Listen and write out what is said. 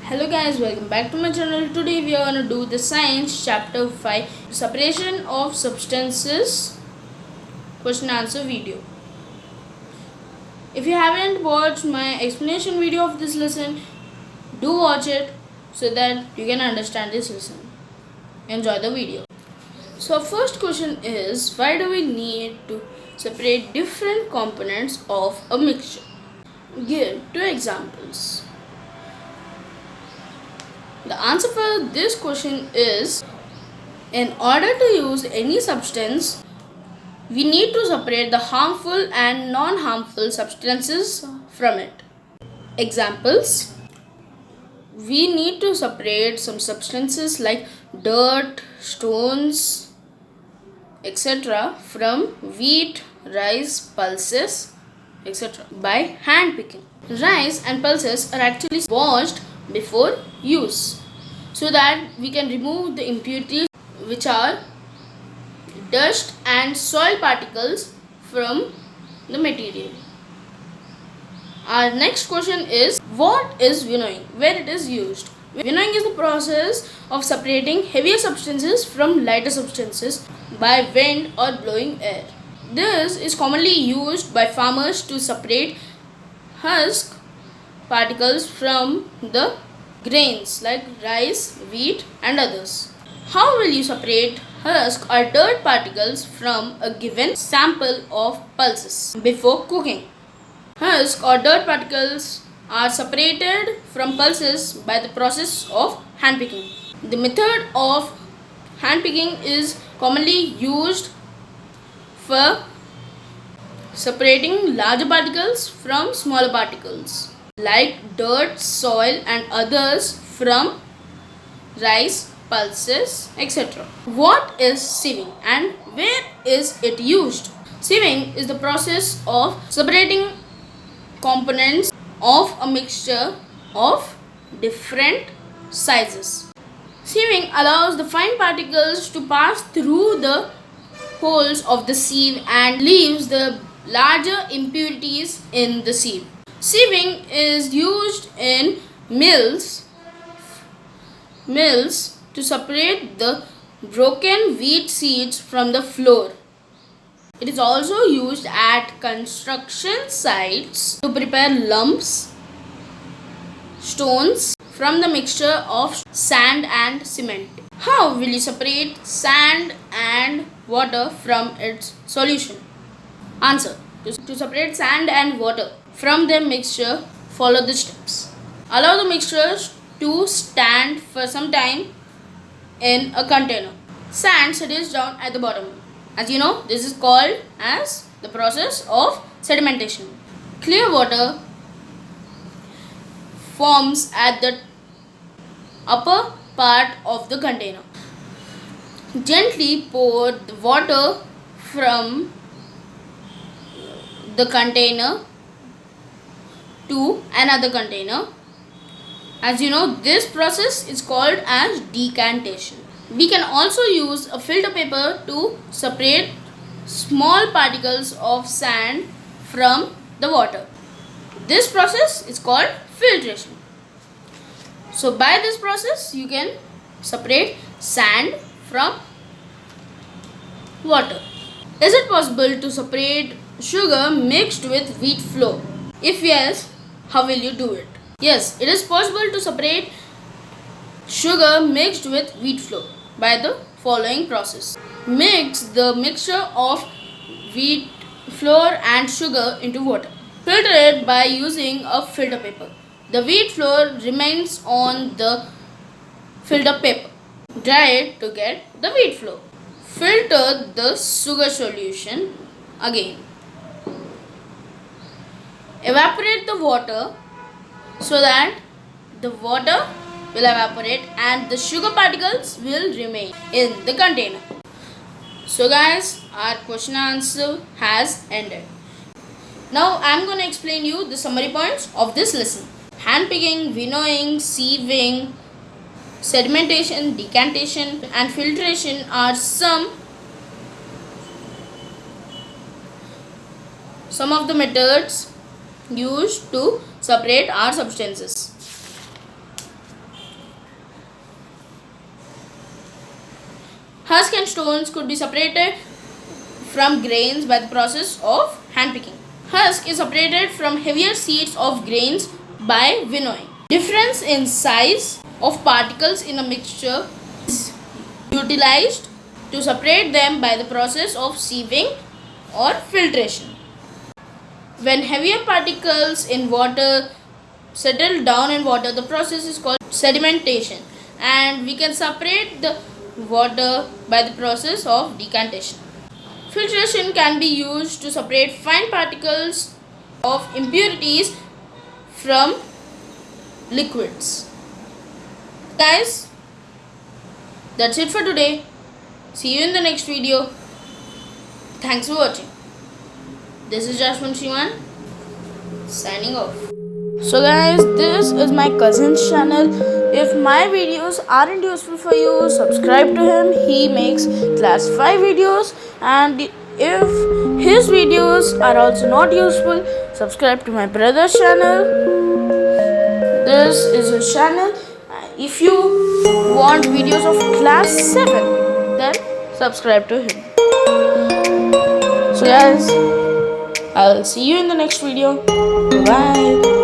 Hello guys, welcome back to my channel. Today we are going to do the science chapter 5, separation of substances question answer video. If you haven't watched my explanation video of this lesson, do watch it so that you can understand this lesson. Enjoy the video. So first question is, why do we need to separate different components of a mixture? Give two examples. The answer for this question is, in order to use any substance, we need to separate the harmful and non-harmful substances from it. Examples: we need to separate some substances like dirt, stones, etc. from wheat, rice, pulses, etc. by hand picking. Rice and pulses are actually washed before use so that we can remove the impurities, which are dust and soil particles, from the material. Our next question is, what is winnowing? Where it is used? Winnowing is the process of separating heavier substances from lighter substances by wind or blowing air. This is commonly used by farmers to separate husk particles from the grains like rice, wheat, and others. How will you separate husk or dirt particles from a given sample of pulses before cooking? Husk or dirt particles are separated from pulses by the process of handpicking. The method of handpicking is commonly used for separating larger particles from smaller particles like dirt, soil, and others from rice, pulses, etc. What is sieving and where is it used? Sieving is the process of separating components of a mixture of different sizes. Sieving allows the fine particles to pass through the holes of the sieve and leaves the larger impurities in the sieve. Sieving is used in mills to separate the broken wheat seeds from the flour. It is also used at construction sites to prepare lumps, stones from the mixture of sand and cement. How will you separate sand and water from its solution? Answer: to separate sand and water from their mixture, follow the steps. Allow the mixtures to stand for some time in a container. Sand settles down at the bottom. As you know, this is called as the process of sedimentation. Clear water forms at the upper part of the container. Gently pour the water from the container to another container. As you know, this process is called as decantation. We can also use a filter paper to separate small particles of sand from the water. This process is called filtration. So by this process you can separate sand from water. Is it possible to separate sugar mixed with wheat flour? If yes, how will you do it? Yes, it is possible to separate sugar mixed with wheat flour by the following process. Mix the mixture of wheat flour and sugar into water. Filter it by using a filter paper. The wheat flour remains on the filter paper. Dry it to get the wheat flour. Filter the sugar solution again. Evaporate the water so that the water will evaporate and the sugar particles will remain in the container. So guys, our question answer has ended. Now I am going to explain you the summary points of this lesson. Handpicking, winnowing, sieving, sedimentation, decantation, and filtration are some of the methods used to separate our substances. Husk and stones could be separated from grains by the process of hand picking. Husk is separated from heavier seeds of grains by winnowing. Difference in size of particles in a mixture is utilized to separate them by the process of sieving or filtration. When heavier particles in water settle down in water, the process is called sedimentation, and we can separate the water by the process of decantation. Filtration can be used to separate fine particles of impurities from liquids. Guys, that's it for today. See you in the next video. Thanks for watching. This is Jasmine Shivan signing off. So guys, this is my cousin's channel. If my videos aren't useful for you, subscribe to him. He makes class 5 videos, and if his videos are also not useful, subscribe to my brother's channel. This is his channel. If you want videos of class 7, then subscribe to him. So guys, I'll see you in the next video. Bye.